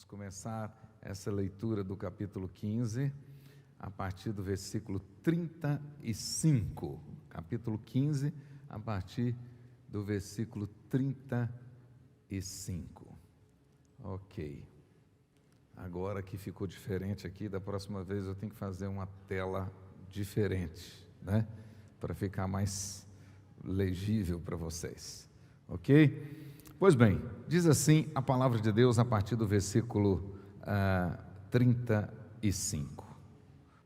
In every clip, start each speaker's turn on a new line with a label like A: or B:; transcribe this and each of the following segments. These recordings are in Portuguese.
A: começar essa leitura do capítulo 15, a partir do versículo 35. Capítulo 15, a partir do versículo 35. Ok. Agora que ficou diferente aqui, da próxima vez eu tenho que fazer uma tela diferente, né? Para ficar mais legível para vocês. Ok? Pois bem, diz assim a palavra de Deus a partir do versículo 35.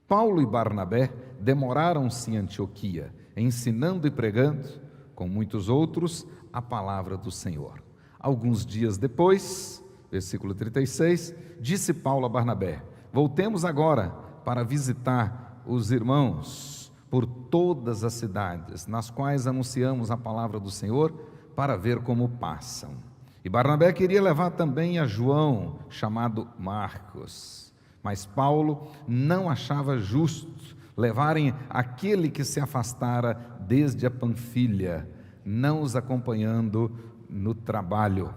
A: Paulo e Barnabé demoraram-se em Antioquia, ensinando e pregando, com muitos outros, a palavra do Senhor. Alguns dias depois, versículo 36, disse Paulo a Barnabé: voltemos agora para visitar os irmãos por todas as cidades, nas quais anunciamos a palavra do Senhor, para ver como passam. E Barnabé queria levar também a João, chamado Marcos. Mas Paulo não achava justo levarem aquele que se afastara desde a Panfilha, não os acompanhando no trabalho.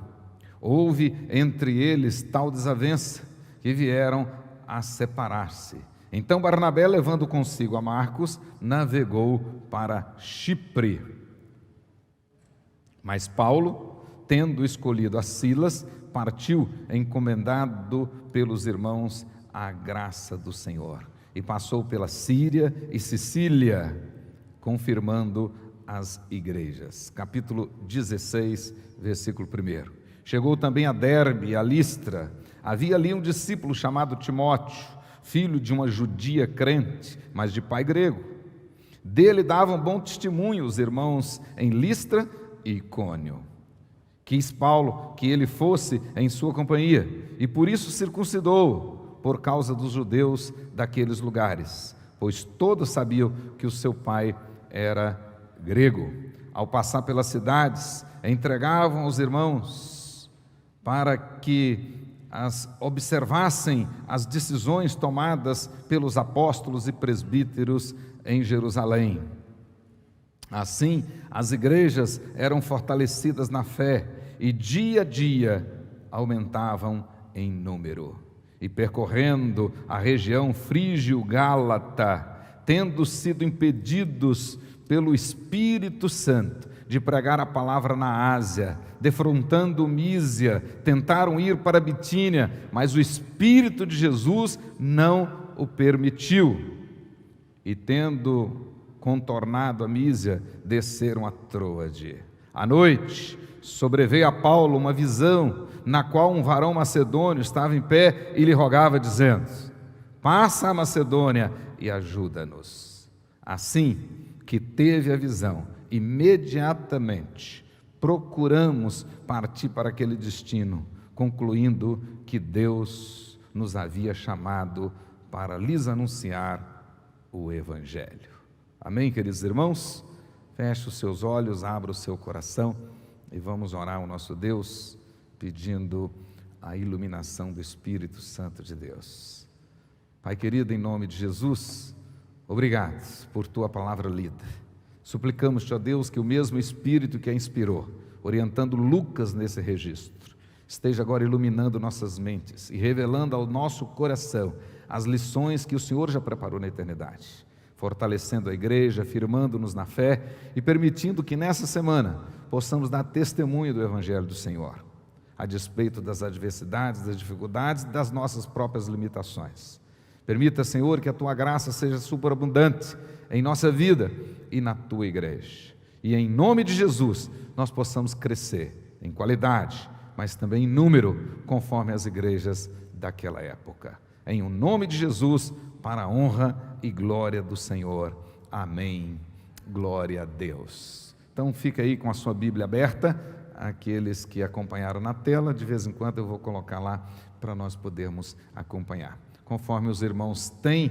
A: Houve entre eles tal desavença que vieram a separar-se. Então Barnabé, levando consigo a Marcos, navegou para Chipre. Mas Paulo, tendo escolhido a Silas, partiu encomendado pelos irmãos à graça do Senhor, e passou pela Síria e Sicília, confirmando as igrejas. Capítulo 16, versículo 1. Chegou também a Derbe e a Listra. Havia ali um discípulo chamado Timóteo, filho de uma judia crente, mas de pai grego. Dele davam bom testemunho os irmãos em Listra e Icônio. Quis Paulo que ele fosse em sua companhia, e por isso circuncidou, por causa dos judeus daqueles lugares, pois todos sabiam que o seu pai era grego. Ao passar pelas cidades, entregavam aos irmãos para que observassem as decisões tomadas pelos apóstolos e presbíteros em Jerusalém. Assim, as igrejas eram fortalecidas na fé e dia a dia aumentavam em número. E percorrendo a região frígio-gálata, tendo sido impedidos pelo Espírito Santo de pregar a palavra na Ásia, defrontando Mísia, tentaram ir para Bitínia, mas o Espírito de Jesus não o permitiu. E tendo contornado a Mísia, desceram a Troade. À noite, sobreveio a Paulo uma visão, na qual um varão macedônio estava em pé e lhe rogava, dizendo: passa a Macedônia e ajuda-nos. Assim que teve a visão, imediatamente procuramos partir para aquele destino, concluindo que Deus nos havia chamado para lhes anunciar o Evangelho. Amém, queridos irmãos? Feche os seus olhos, abra o seu coração e vamos orar ao nosso Deus, pedindo a iluminação do Espírito Santo de Deus. Pai querido, em nome de Jesus, obrigado por tua palavra lida. Suplicamos-te, ó Deus, que o mesmo Espírito que a inspirou, orientando Lucas nesse registro, esteja agora iluminando nossas mentes e revelando ao nosso coração as lições que o Senhor já preparou na eternidade, fortalecendo a igreja, afirmando-nos na fé e permitindo que nessa semana possamos dar testemunho do Evangelho do Senhor, a despeito das adversidades, das dificuldades, das nossas próprias limitações. Permita, Senhor, que a tua graça seja superabundante em nossa vida e na tua igreja. E em nome de Jesus, nós possamos crescer em qualidade, mas também em número, conforme as igrejas daquela época. Em o nome de Jesus, para a honra e glória do Senhor. Amém. Glória a Deus. Então fica aí com a sua Bíblia aberta, aqueles que acompanharam na tela, de vez em quando eu vou colocar lá para nós podermos acompanhar. Conforme os irmãos têm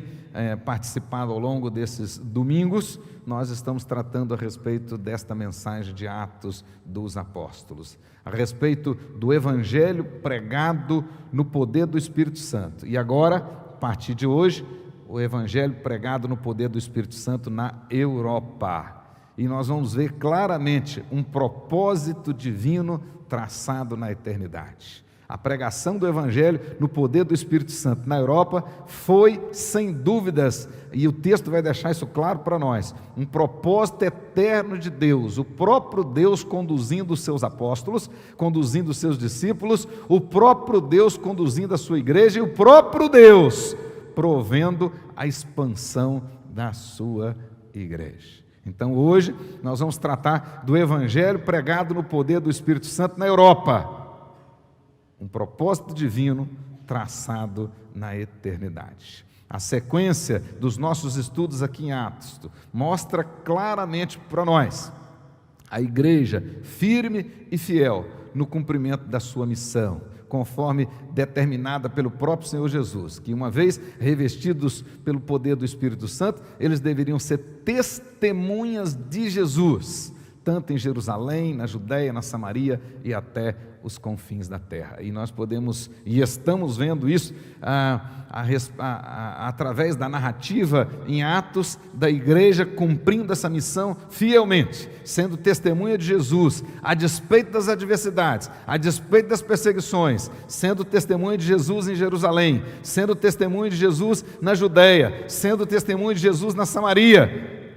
A: participado ao longo desses domingos, nós estamos tratando a respeito desta mensagem de Atos dos Apóstolos, a respeito do Evangelho pregado no poder do Espírito Santo. E agora, a partir de hoje, o Evangelho pregado no poder do Espírito Santo na Europa. E nós vamos ver claramente um propósito divino traçado na eternidade. A pregação do Evangelho no poder do Espírito Santo na Europa foi, sem dúvidas, e o texto vai deixar isso claro para nós, um propósito eterno de Deus, o próprio Deus conduzindo os seus apóstolos, conduzindo os seus discípulos, o próprio Deus conduzindo a sua igreja e o próprio Deus provendo a expansão da sua igreja. Então hoje nós vamos tratar do Evangelho pregado no poder do Espírito Santo na Europa. Um propósito divino traçado na eternidade. A sequência dos nossos estudos aqui em Atos mostra claramente para nós a igreja firme e fiel no cumprimento da sua missão, conforme determinada pelo próprio Senhor Jesus, que uma vez revestidos pelo poder do Espírito Santo, eles deveriam ser testemunhas de Jesus, tanto em Jerusalém, na Judéia, na Samaria e até os confins da terra. E nós podemos, e estamos vendo isso através da narrativa em Atos da igreja cumprindo essa missão fielmente, sendo testemunha de Jesus, a despeito das adversidades, a despeito das perseguições, sendo testemunha de Jesus em Jerusalém, sendo testemunha de Jesus na Judéia, sendo testemunha de Jesus na Samaria,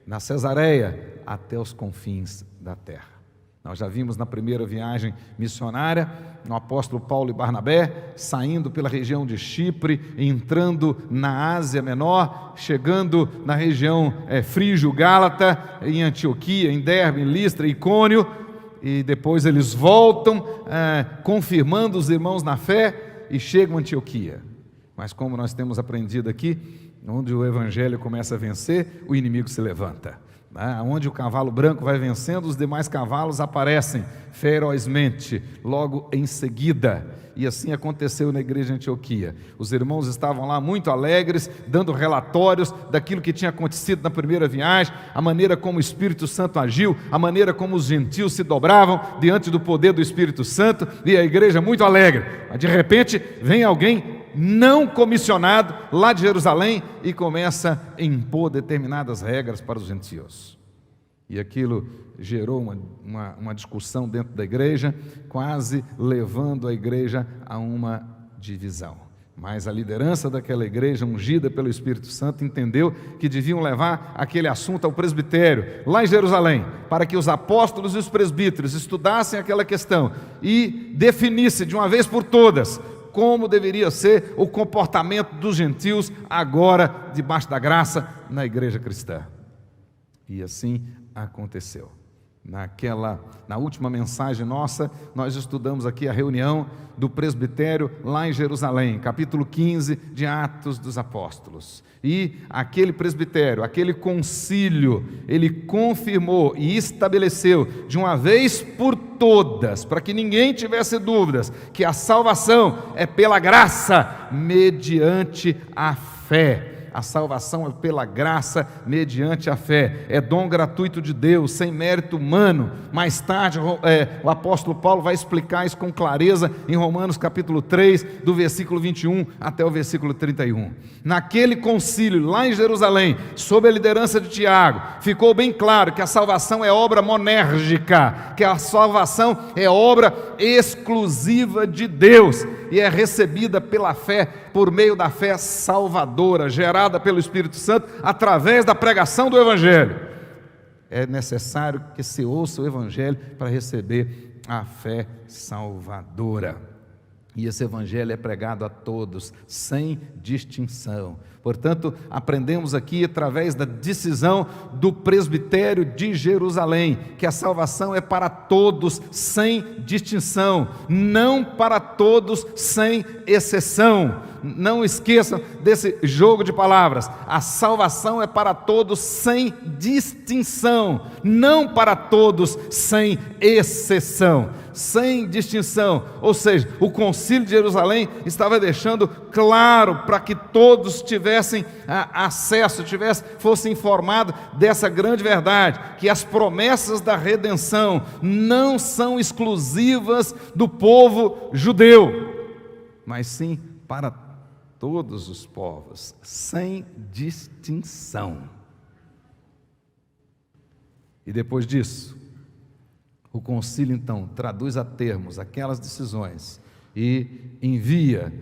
A: na Cesareia, até os confins da terra. Nós já vimos na primeira viagem missionária, o apóstolo Paulo e Barnabé, saindo pela região de Chipre, entrando na Ásia Menor, chegando na região Frígio-Gálata, em Antioquia, em Derbe, em Listra, Icônio, e depois eles voltam, confirmando os irmãos na fé, e chegam a Antioquia. Mas como nós temos aprendido aqui, onde o Evangelho começa a vencer, o inimigo se levanta. Onde o cavalo branco vai vencendo, os demais cavalos aparecem ferozmente, logo em seguida. E assim aconteceu na igreja de Antioquia. Os irmãos estavam lá muito alegres, dando relatórios daquilo que tinha acontecido na primeira viagem, a maneira como o Espírito Santo agiu, a maneira como os gentios se dobravam diante do poder do Espírito Santo, e a igreja muito alegre. Mas de repente vem alguém não comissionado lá de Jerusalém e começa a impor determinadas regras para os gentios. E aquilo gerou uma discussão dentro da igreja, quase levando a igreja a uma divisão. Mas a liderança daquela igreja, ungida pelo Espírito Santo, entendeu que deviam levar aquele assunto ao presbitério, lá em Jerusalém, para que os apóstolos e os presbíteros estudassem aquela questão e definissem de uma vez por todas como deveria ser o comportamento dos gentios agora, debaixo da graça, na igreja cristã. E assim aconteceu. Na última mensagem nossa, nós estudamos aqui a reunião do presbitério lá em Jerusalém, capítulo 15 de Atos dos Apóstolos. E aquele presbitério, aquele concílio, ele confirmou e estabeleceu de uma vez por todas, para que ninguém tivesse dúvidas, que a salvação é pela graça, mediante a fé. A salvação é pela graça, mediante a fé. É dom gratuito de Deus, sem mérito humano. Mais tarde, o apóstolo Paulo vai explicar isso com clareza em Romanos capítulo 3, do versículo 21 até o versículo 31. Naquele concílio, lá em Jerusalém, sob a liderança de Tiago, ficou bem claro que a salvação é obra monérgica, que a salvação é obra exclusiva de Deus e é recebida pela fé, por meio da fé salvadora, gerada pelo Espírito Santo, através da pregação do Evangelho. É necessário que se ouça o Evangelho para receber a fé salvadora. E esse Evangelho é pregado a todos, sem distinção. Portanto, aprendemos aqui, através da decisão do presbitério de Jerusalém, que a salvação é para todos, sem distinção, não para todos, sem exceção. Não esqueçam desse jogo de palavras. A salvação é para todos, sem distinção, não para todos, sem exceção. Sem distinção, ou seja, o concílio de Jerusalém estava deixando claro para que todos tivessem acesso, fossem informados dessa grande verdade, que as promessas da redenção não são exclusivas do povo judeu, mas sim para todos os povos, sem distinção. E depois disso, o concílio então traduz a termos aquelas decisões e envia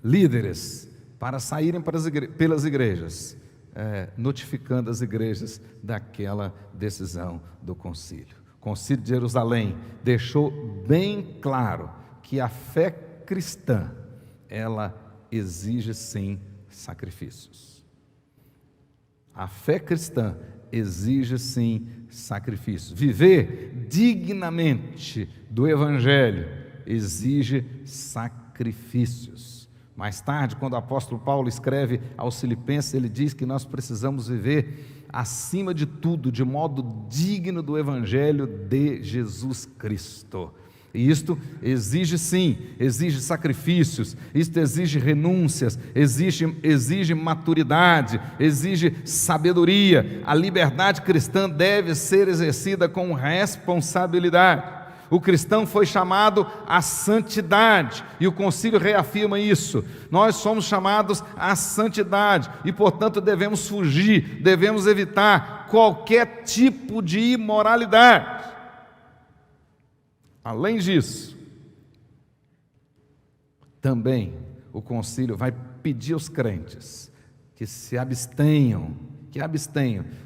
A: líderes para saírem pelas igrejas, notificando as igrejas daquela decisão do concílio. O concílio de Jerusalém deixou bem claro que a fé cristã, ela exige sim sacrifícios. A fé cristã exige sim sacrifícios. Viver dignamente do Evangelho exige sacrifícios. Mais tarde, quando o apóstolo Paulo escreve aos Filipenses, ele diz que nós precisamos viver acima de tudo, de modo digno do Evangelho de Jesus Cristo. E isto exige sim, exige sacrifícios, isto exige renúncias, exige maturidade, exige sabedoria. A liberdade cristã deve ser exercida com responsabilidade. O cristão foi chamado à santidade, e o concílio reafirma isso. Nós somos chamados à santidade, e portanto devemos fugir, devemos evitar qualquer tipo de imoralidade. Além disso, também o concílio vai pedir aos crentes que se abstenham,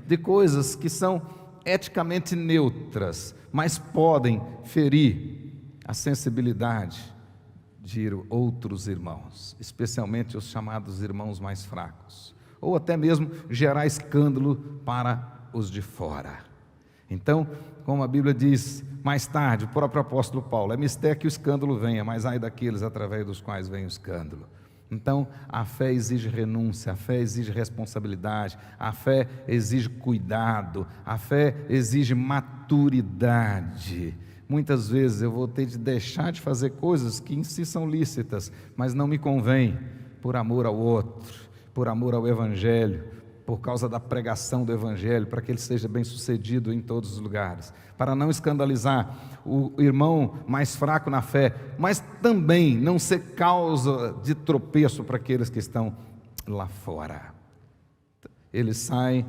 A: de coisas que são eticamente neutras, mas podem ferir a sensibilidade de outros irmãos, especialmente os chamados irmãos mais fracos, ou até mesmo gerar escândalo para os de fora. Então, como a Bíblia diz mais tarde, o próprio apóstolo Paulo, é mistério que o escândalo venha, mas ai daqueles através dos quais vem o escândalo. Então, a fé exige renúncia, a fé exige responsabilidade, a fé exige cuidado, a fé exige maturidade. Muitas vezes eu vou ter de deixar de fazer coisas que em si são lícitas, mas não me convém, por amor ao outro, por amor ao Evangelho, por causa da pregação do Evangelho, para que ele seja bem sucedido em todos os lugares, para não escandalizar o irmão mais fraco na fé, mas também não ser causa de tropeço para aqueles que estão lá fora. Eles saem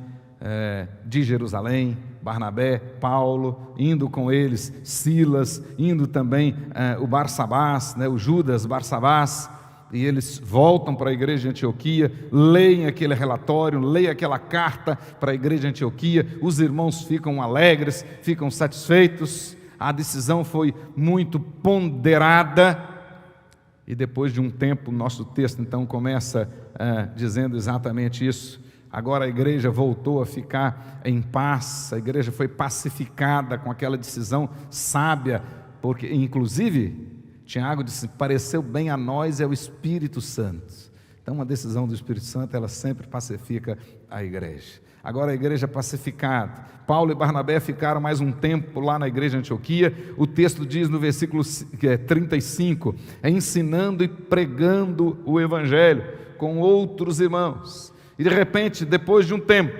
A: de Jerusalém, Barnabé, Paulo, indo com eles Silas, indo também o Barsabás, o Judas Barsabás, e eles voltam para a igreja de Antioquia, leem aquele relatório, leem aquela carta para a igreja de Antioquia, os irmãos ficam alegres, ficam satisfeitos, a decisão foi muito ponderada, e depois de um tempo, nosso texto então começa dizendo exatamente isso. Agora a igreja voltou a ficar em paz, a igreja foi pacificada com aquela decisão sábia, porque inclusive Tiago disse, pareceu bem a nós, é o Espírito Santo. Então uma decisão do Espírito Santo, ela sempre pacifica a igreja. Agora a igreja pacificada, Paulo e Barnabé ficaram mais um tempo lá na igreja de Antioquia. O texto diz no versículo 35, ensinando e pregando o Evangelho com outros irmãos. E de repente, depois de um tempo,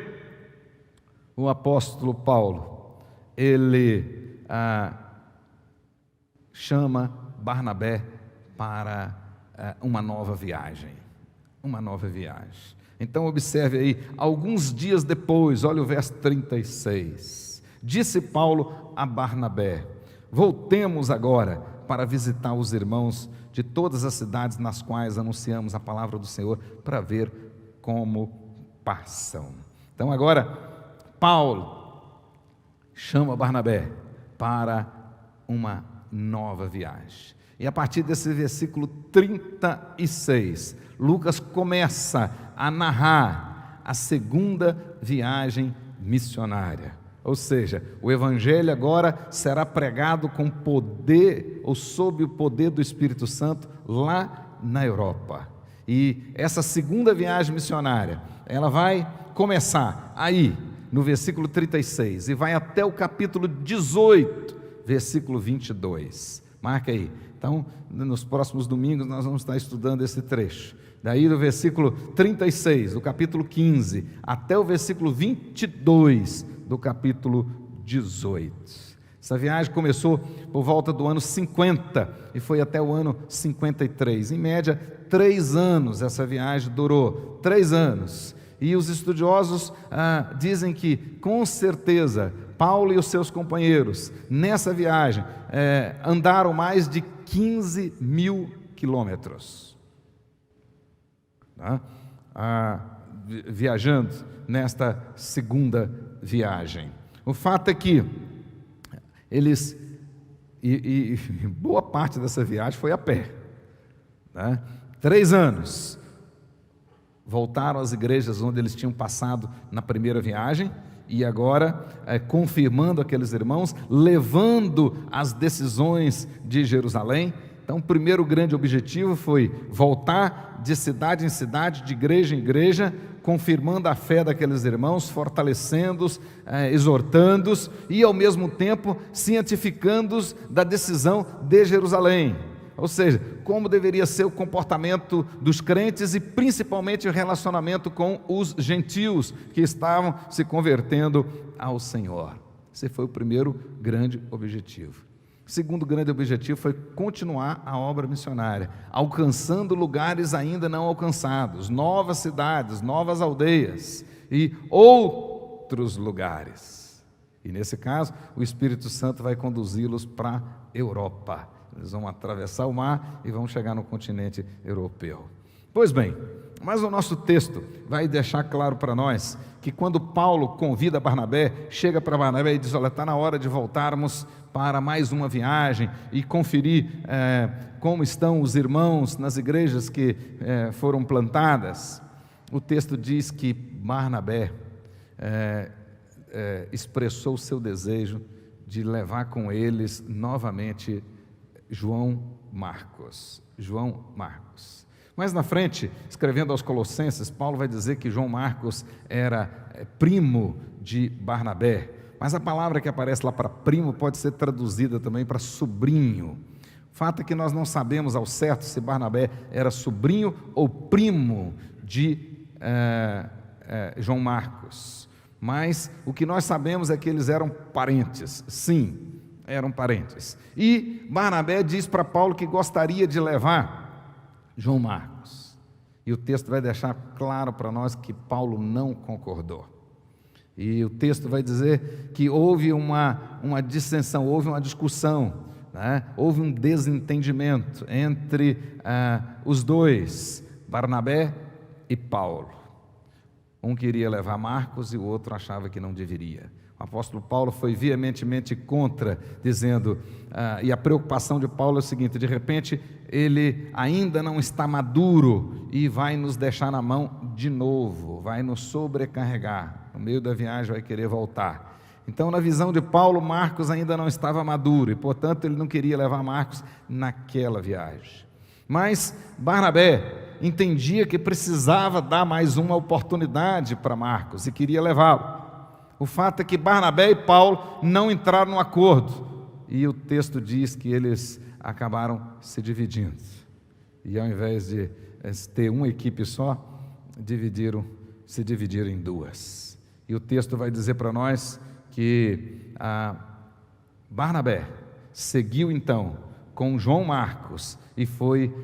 A: o apóstolo Paulo, ele chama Barnabé para uma nova viagem. Então observe aí, alguns dias depois, olha o verso 36, disse Paulo a Barnabé, voltemos agora para visitar os irmãos de todas as cidades nas quais anunciamos a palavra do Senhor, para ver como passam. Então agora, Paulo chama Barnabé para uma nova viagem. E a partir desse versículo 36, Lucas começa a narrar a segunda viagem missionária. Ou seja, o Evangelho agora será pregado com poder, ou sob o poder do Espírito Santo, lá na Europa. E essa segunda viagem missionária, ela vai começar aí, no versículo 36, e vai até o capítulo 18, versículo 22. Marca aí. Então, nos próximos domingos nós vamos estar estudando esse trecho. Daí do versículo 36, do capítulo 15, até o versículo 22, do capítulo 18. Essa viagem começou por volta do ano 50 e foi até o ano 53. Em média, 3 anos essa viagem durou, 3 anos. E os estudiosos dizem que, com certeza, Paulo e os seus companheiros, nessa viagem, andaram mais de 15 mil quilômetros, tá? Viajando nesta segunda viagem. O fato é que eles, e boa parte dessa viagem foi a pé, né? 3 anos, voltaram às igrejas onde eles tinham passado na primeira viagem, e agora confirmando aqueles irmãos, levando as decisões de Jerusalém. Então, o primeiro grande objetivo foi voltar de cidade em cidade, de igreja em igreja, confirmando a fé daqueles irmãos, fortalecendo-os, exortando-os e, ao mesmo tempo, cientificando-os da decisão de Jerusalém. Ou seja, como deveria ser o comportamento dos crentes e principalmente o relacionamento com os gentios que estavam se convertendo ao Senhor. Esse foi o primeiro grande objetivo. O segundo grande objetivo foi continuar a obra missionária, alcançando lugares ainda não alcançados, novas cidades, novas aldeias e outros lugares. E nesse caso, o Espírito Santo vai conduzi-los para a Europa. Eles vão atravessar o mar e vão chegar no continente europeu. Pois bem, mas o nosso texto vai deixar claro para nós que quando Paulo convida Barnabé, chega para Barnabé e diz: olha, está na hora de voltarmos para mais uma viagem e conferir como estão os irmãos nas igrejas que foram plantadas. O texto diz que Barnabé expressou o seu desejo de levar com eles novamente João Marcos. Mais na frente, escrevendo aos Colossenses, Paulo vai dizer que João Marcos era primo de Barnabé, mas a palavra que aparece lá para primo pode ser traduzida também para sobrinho. O fato é que nós não sabemos ao certo se Barnabé era sobrinho ou primo de João Marcos, mas o que nós sabemos é que eles eram parentes, sim, eram parentes. E Barnabé diz para Paulo que gostaria de levar João Marcos. E o texto vai deixar claro para nós que Paulo não concordou. E o texto vai dizer que houve uma dissensão, houve uma discussão, né? Houve um desentendimento entre os dois, Barnabé e Paulo. Um queria levar Marcos e o outro achava que não deveria. O apóstolo Paulo foi veementemente contra, dizendo, e a preocupação de Paulo é o seguinte: de repente ele ainda não está maduro e vai nos deixar na mão de novo, vai nos sobrecarregar, no meio da viagem vai querer voltar. Então, na visão de Paulo, Marcos ainda não estava maduro e, portanto, ele não queria levar Marcos naquela viagem. Mas Barnabé entendia que precisava dar mais uma oportunidade para Marcos e queria levá-lo. O fato é que Barnabé e Paulo não entraram no acordo, e o texto diz que eles acabaram se dividindo, e ao invés de ter uma equipe só, se dividiram em duas. E o texto vai dizer para nós que Barnabé seguiu então com João Marcos e foi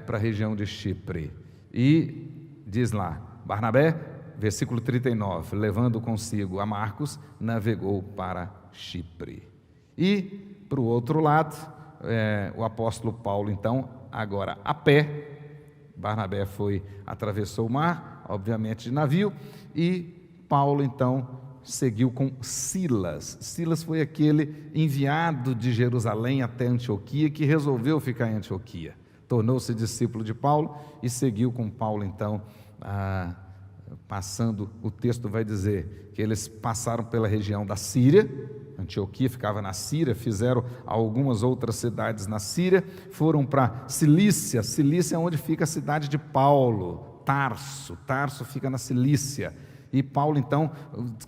A: para a região de Chipre, e diz lá, Barnabé, versículo 39, levando consigo a Marcos, navegou para Chipre. E, para o outro lado, o apóstolo Paulo, então, agora a pé, Barnabé atravessou o mar, obviamente de navio, e Paulo, então, seguiu com Silas. Silas foi aquele enviado de Jerusalém até Antioquia, que resolveu ficar em Antioquia. Tornou-se discípulo de Paulo e seguiu com Paulo, então, passando, o texto vai dizer que eles passaram pela região da Síria, Antioquia ficava na Síria, fizeram algumas outras cidades na Síria, foram para Cilícia é onde fica a cidade de Paulo, Tarso fica na Cilícia, e Paulo então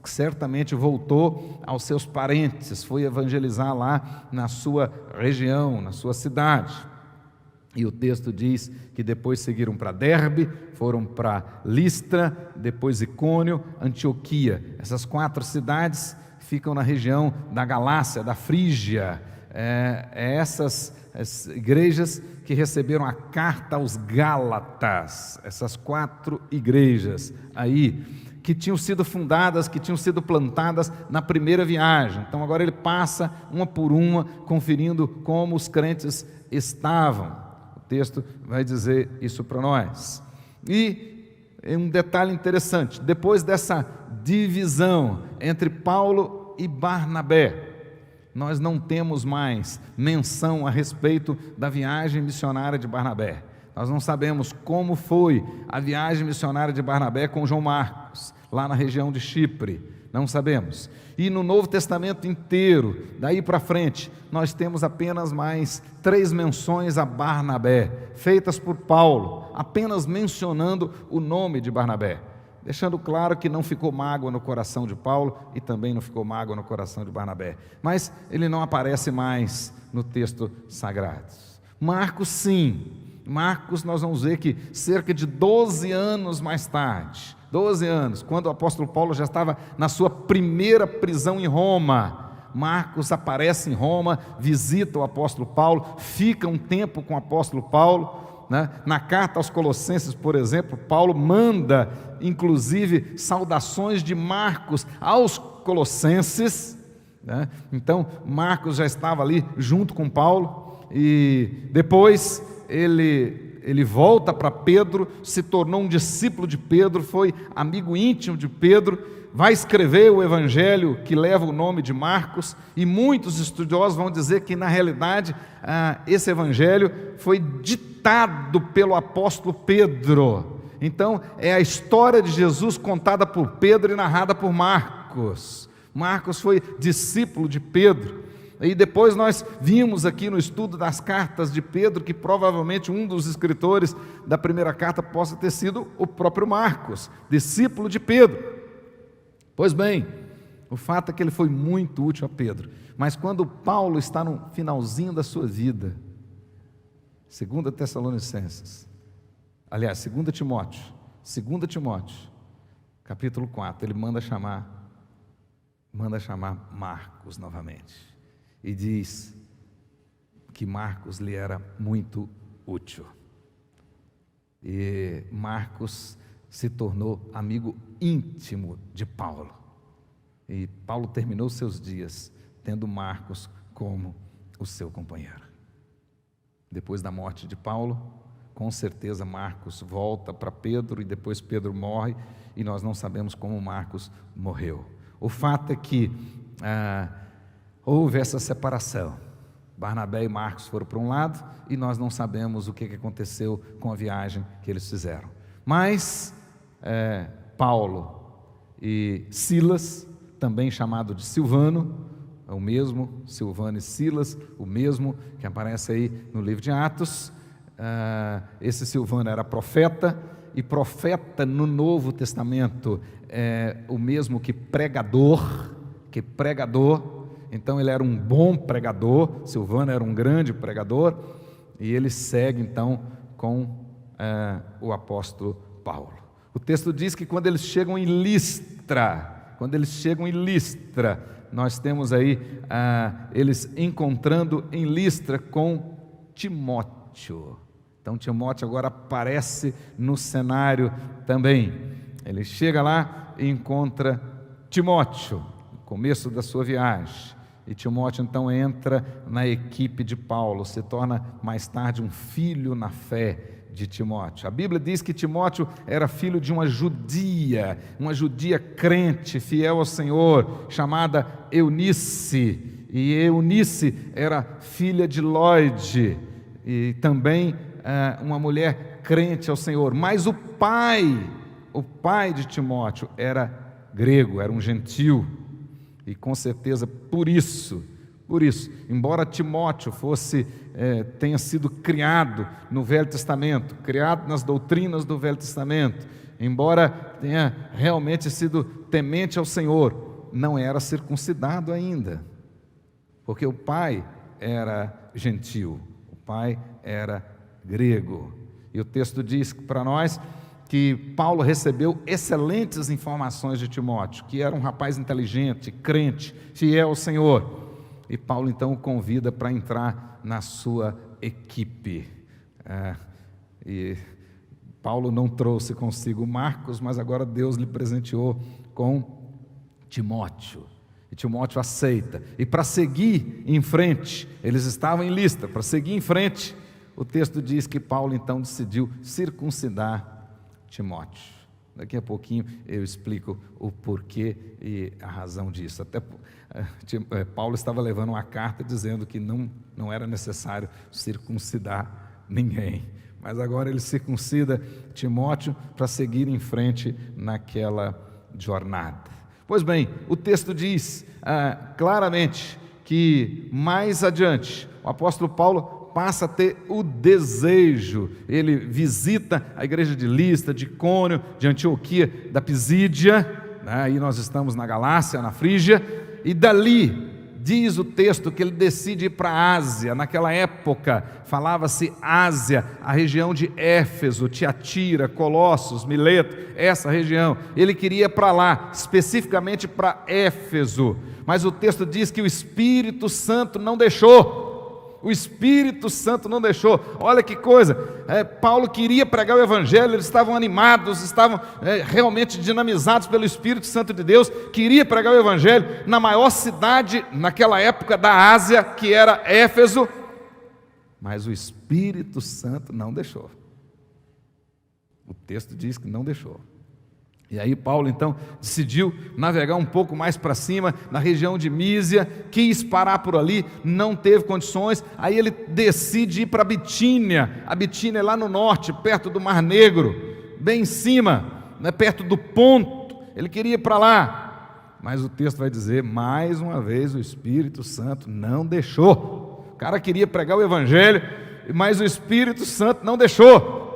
A: certamente voltou aos seus parentes, foi evangelizar lá na sua região, na sua cidade. E o texto diz que depois seguiram para Derbe, foram para Listra, depois Icônio, Antioquia. Essas 4 cidades ficam na região da Galácia, da Frígia. Essas igrejas que receberam a carta aos Gálatas, essas 4 igrejas aí que tinham sido fundadas, que tinham sido plantadas na primeira viagem. Então agora ele passa uma por uma, conferindo como os crentes estavam. O texto vai dizer isso para nós. E um detalhe interessante: depois dessa divisão entre Paulo e Barnabé, nós não temos mais menção a respeito da viagem missionária de Barnabé. Nós não sabemos como foi a viagem missionária de Barnabé com João Marcos, lá na região de Chipre. Não sabemos. E no Novo Testamento inteiro, daí para frente, nós temos apenas mais 3 menções a Barnabé, feitas por Paulo, apenas mencionando o nome de Barnabé, deixando claro que não ficou mágoa no coração de Paulo e também não ficou mágoa no coração de Barnabé. Mas ele não aparece mais no texto sagrado. Marcos, sim. Marcos, nós vamos ver que cerca de 12 anos mais tarde, 12 anos, quando o apóstolo Paulo já estava na sua primeira prisão em Roma, Marcos aparece em Roma, visita o apóstolo Paulo, fica um tempo com o apóstolo Paulo, né? Na carta aos Colossenses, por exemplo, Paulo manda, inclusive, saudações de Marcos aos Colossenses, né? Então, Marcos já estava ali junto com Paulo, e depois ele volta para Pedro, se tornou um discípulo de Pedro, foi amigo íntimo de Pedro, vai escrever o evangelho que leva o nome de Marcos, e muitos estudiosos vão dizer que na realidade esse evangelho foi ditado pelo apóstolo Pedro. Então é a história de Jesus contada por Pedro e narrada por Marcos. Marcos foi discípulo de Pedro. E depois nós vimos aqui no estudo das cartas de Pedro que provavelmente um dos escritores da primeira carta possa ter sido o próprio Marcos, discípulo de Pedro. Pois bem, o fato é que ele foi muito útil a Pedro, mas quando Paulo está no finalzinho da sua vida, 2 Tessalonicenses, aliás, 2 Timóteo, capítulo 4, ele manda chamar Marcos novamente. E diz que Marcos lhe era muito útil. E Marcos se tornou amigo íntimo de Paulo. E Paulo terminou seus dias tendo Marcos como o seu companheiro. Depois da morte de Paulo, com certeza Marcos volta para Pedro, e depois Pedro morre, e nós não sabemos como Marcos morreu. O fato é que houve essa separação. Barnabé e Marcos foram para um lado, e nós não sabemos o que aconteceu com a viagem que eles fizeram. Mas Paulo e Silas, também chamado de Silvano, é o mesmo, Silvano e Silas, o mesmo que aparece aí no livro de Atos. Esse Silvano era profeta, e profeta no Novo Testamento é o mesmo que pregador. Então ele era um bom pregador, Silvano era um grande pregador, e ele segue então com o apóstolo Paulo. O texto diz que quando eles chegam em Listra, nós temos aí eles encontrando em Listra com Timóteo. Então Timóteo agora aparece no cenário também. Ele chega lá e encontra Timóteo, no começo da sua viagem. E Timóteo então entra na equipe de Paulo, se torna mais tarde um filho na fé de Timóteo. A Bíblia diz que Timóteo era filho de uma judia crente, fiel ao Senhor, chamada Eunice. E Eunice era filha de Lóide, e também uma mulher crente ao Senhor. Mas o pai de Timóteo era grego, era um gentil. E com certeza por isso, embora Timóteo tenha sido criado no Velho Testamento, criado nas doutrinas do Velho Testamento, embora tenha realmente sido temente ao Senhor, não era circuncidado ainda, porque o pai era gentil, o pai era grego. E o texto diz para nós que Paulo recebeu excelentes informações de Timóteo, que era um rapaz inteligente, crente, fiel ao Senhor. E Paulo então o convida para entrar na sua equipe. Paulo não trouxe consigo Marcos, mas agora Deus lhe presenteou com Timóteo. E Timóteo aceita. E para seguir em frente, eles estavam em Listra, para seguir em frente, o texto diz que Paulo então decidiu circuncidar Timóteo. Daqui a pouquinho eu explico o porquê e a razão disso. Até Paulo estava levando uma carta dizendo que não era necessário circuncidar ninguém. Mas agora ele circuncida Timóteo para seguir em frente naquela jornada. Pois bem, o texto diz claramente que mais adiante o apóstolo Paulo passa a ter o desejo, ele visita a igreja de Listra, de Icônio, de Antioquia, da Pisídia, né? Aí nós estamos na Galácia, na Frígia, e dali diz o texto que ele decide ir para a Ásia. Naquela época falava-se Ásia, a região de Éfeso, Tiatira, Colossos, Mileto, essa região. Ele queria ir para lá, especificamente para Éfeso, mas o texto diz que o Espírito Santo não deixou. O Espírito Santo não deixou. Olha que coisa, Paulo queria pregar o Evangelho, eles estavam animados, estavam realmente dinamizados pelo Espírito Santo de Deus, queria pregar o Evangelho na maior cidade naquela época da Ásia, que era Éfeso, mas o Espírito Santo não deixou. O texto diz que não deixou. E aí Paulo então decidiu navegar um pouco mais para cima, na região de Mísia, quis parar por ali, não teve condições, aí ele decide ir para Bitínia. A Bitínia é lá no norte, perto do Mar Negro, bem em cima, né, perto do Ponto. Ele queria ir para lá, mas o texto vai dizer, mais uma vez o Espírito Santo não deixou. O cara queria pregar o Evangelho, mas o Espírito Santo não deixou.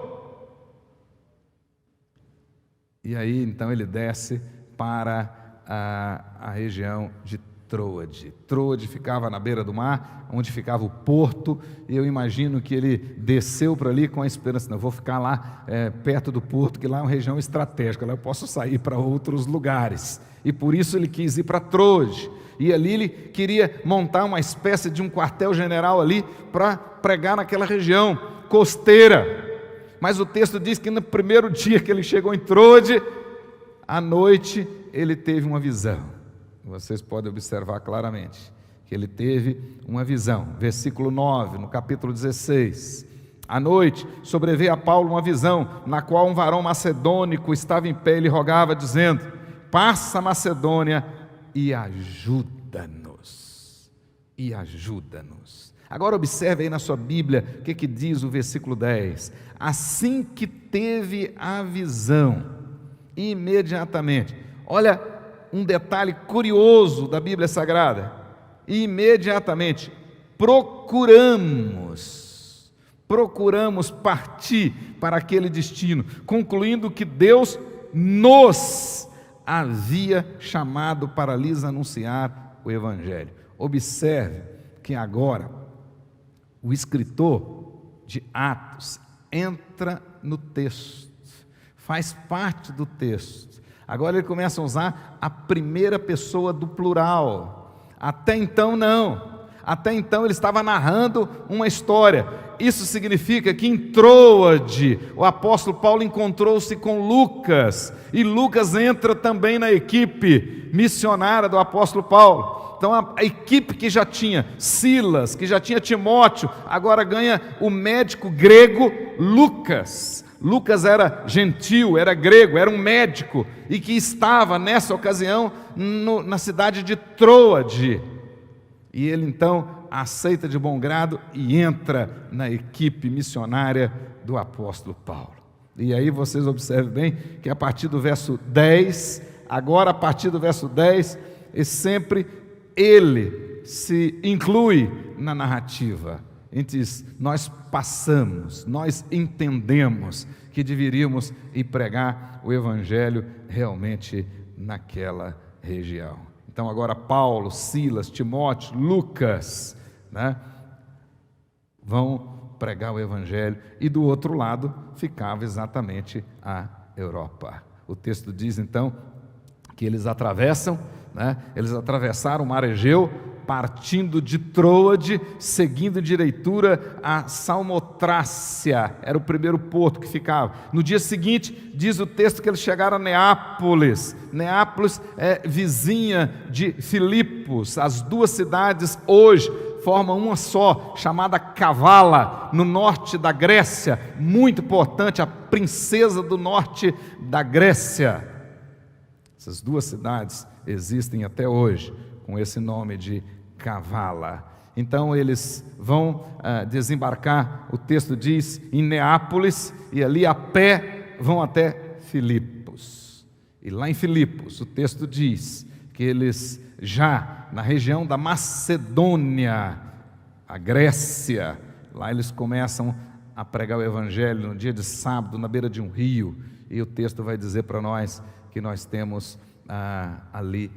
A: E aí então ele desce para a região de Troade. Troade ficava na beira do mar, onde ficava o porto, e eu imagino que ele desceu para ali com a esperança, não, eu vou ficar lá perto do porto, que lá é uma região estratégica, lá eu posso sair para outros lugares. E por isso ele quis ir para Troade. E ali ele queria montar uma espécie de um quartel-general ali para pregar naquela região costeira. Mas o texto diz que no primeiro dia que ele chegou em Troade, à noite ele teve uma visão. Vocês podem observar claramente que ele teve uma visão. Versículo 9, no capítulo 16. À noite sobreveio a Paulo uma visão, na qual um varão macedônico estava em pé e lhe rogava, dizendo, passa a Macedônia e ajuda-nos. E ajuda-nos. Agora observe aí na sua Bíblia o que diz o versículo 10. Assim que teve a visão, imediatamente, olha um detalhe curioso da Bíblia Sagrada, imediatamente procuramos partir para aquele destino, concluindo que Deus nos havia chamado para lhes anunciar o Evangelho. Observe que agora o escritor de Atos entra no texto, faz parte do texto. Agora ele começa a usar a primeira pessoa do plural. Até então não. Até então ele estava narrando uma história. Isso significa que em Troade o apóstolo Paulo encontrou-se com Lucas, e Lucas entra também na equipe missionária do apóstolo Paulo. Então a equipe que já tinha Silas, que já tinha Timóteo, agora ganha o médico grego Lucas. Lucas era gentil, era grego, era um médico, e que estava nessa ocasião na cidade de Troade. E ele então aceita de bom grado e entra na equipe missionária do apóstolo Paulo. E aí vocês observem bem que a partir do verso 10, agora a partir do verso 10, e sempre ele se inclui na narrativa. Nós passamos, nós entendemos que deveríamos ir pregar o Evangelho realmente naquela região. Então agora Paulo, Silas, Timóteo, Lucas, né, vão pregar o Evangelho, e do outro lado ficava exatamente a Europa. O texto diz então que eles atravessaram o mar Egeu, partindo de Troade, seguindo em direitura a Salmotrácia, era o primeiro porto que ficava. No dia seguinte, diz o texto que eles chegaram a Neápolis. Neápolis é vizinha de Filipos. As duas cidades hoje formam uma só, chamada Kavala, no norte da Grécia, muito importante, a princesa do norte da Grécia. Essas duas cidades existem até hoje, com esse nome de Kavala. Então eles vão desembarcar, o texto diz, em Neápolis, e ali a pé vão até Filipos. E lá em Filipos, o texto diz que eles já na região da Macedônia, a Grécia, lá eles começam a pregar o evangelho no dia de sábado, na beira de um rio, e o texto vai dizer para nós que nós temos ali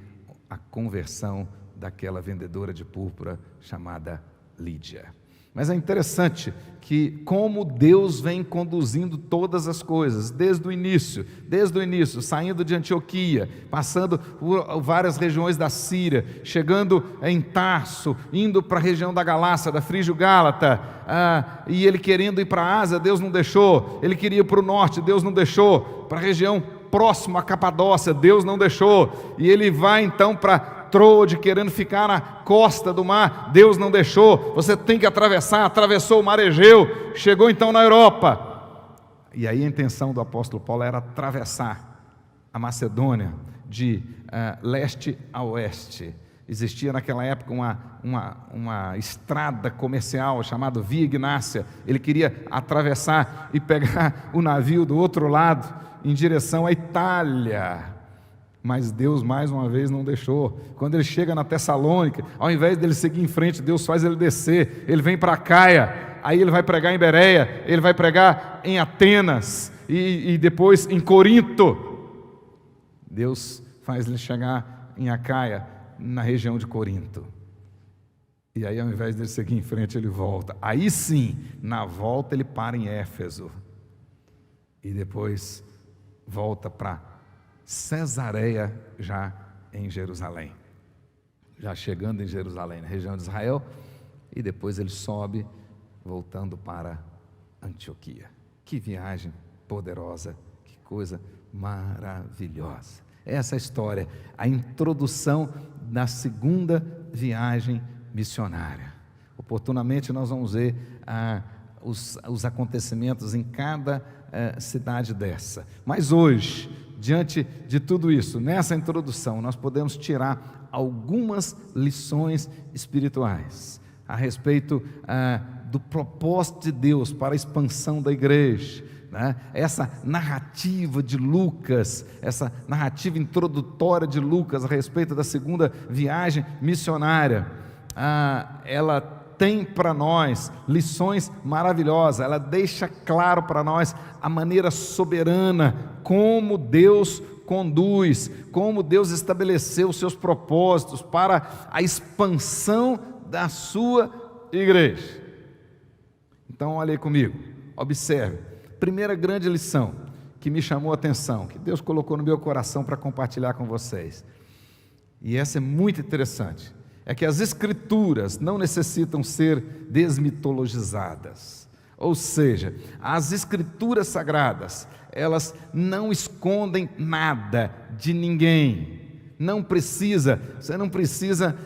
A: a conversão daquela vendedora de púrpura chamada Lídia. Mas é interessante que como Deus vem conduzindo todas as coisas, desde o início, saindo de Antioquia, passando por várias regiões da Síria, chegando em Tarso, indo para a região da Galácia, da Frígio-Gálata, e ele querendo ir para a Ásia, Deus não deixou, ele queria ir para o norte, Deus não deixou, para a região próxima à Capadócia, Deus não deixou, e ele vai então para Troade, querendo ficar na costa do mar, Deus não deixou, você tem que atravessar, atravessou o mar Egeu, chegou então na Europa, e aí a intenção do apóstolo Paulo era atravessar a Macedônia de leste a oeste. Existia naquela época uma estrada comercial chamada Via Ignácia, ele queria atravessar e pegar o navio do outro lado, em direção à Itália, mas Deus mais uma vez não deixou. Quando ele chega na Tessalônica, ao invés dele seguir em frente, Deus faz ele descer, ele vem para Caia, aí ele vai pregar em Bereia, ele vai pregar em Atenas, e depois em Corinto. Deus faz ele chegar em Acaia, na região de Corinto, e aí ao invés dele seguir em frente, ele volta. Aí sim, na volta ele para em Éfeso, e depois volta para Cesareia, já em Jerusalém, já chegando em Jerusalém, na região de Israel, e depois ele sobe, voltando para Antioquia. Que viagem poderosa, que coisa maravilhosa. Essa é a história, a introdução da segunda viagem missionária. Oportunamente nós vamos ver os acontecimentos em cada cidade dessa, mas hoje, diante de tudo isso, nessa introdução, nós podemos tirar algumas lições espirituais a respeito do propósito de Deus para a expansão da igreja, né? Essa narrativa de Lucas, essa narrativa introdutória de Lucas a respeito da segunda viagem missionária, ela tem para nós lições maravilhosas, ela deixa claro para nós a maneira soberana como Deus conduz, como Deus estabeleceu os seus propósitos para a expansão da sua igreja. Então olha aí comigo, observe, primeira grande lição que me chamou a atenção, que Deus colocou no meu coração para compartilhar com vocês, e essa é muito interessante, é que as Escrituras não necessitam ser desmitologizadas. Ou seja, as Escrituras Sagradas, elas não escondem nada de ninguém. Você não precisa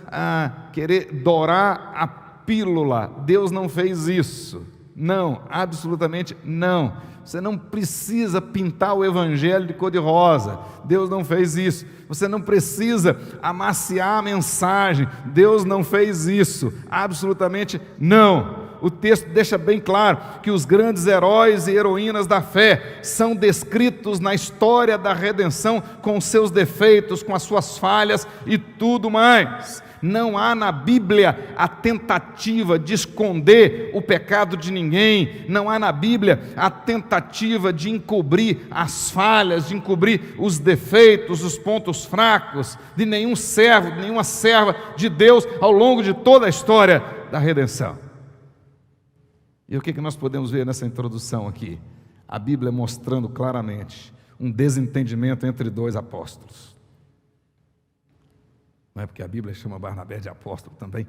A: querer dourar a pílula. Deus não fez isso. Não, absolutamente não. Você não precisa pintar o evangelho de cor-de-rosa. Deus não fez isso. Você não precisa amaciar a mensagem. Deus não fez isso. Absolutamente não. O texto deixa bem claro que os grandes heróis e heroínas da fé são descritos na história da redenção com seus defeitos, com as suas falhas e tudo mais. Não há na Bíblia a tentativa de esconder o pecado de ninguém, não há na Bíblia a tentativa de encobrir as falhas, de encobrir os defeitos, os pontos fracos de nenhum servo, de nenhuma serva de Deus ao longo de toda a história da redenção. E o que nós podemos ver nessa introdução aqui? A Bíblia mostrando claramente um desentendimento entre dois apóstolos. não é porque a Bíblia chama Barnabé de apóstolo também,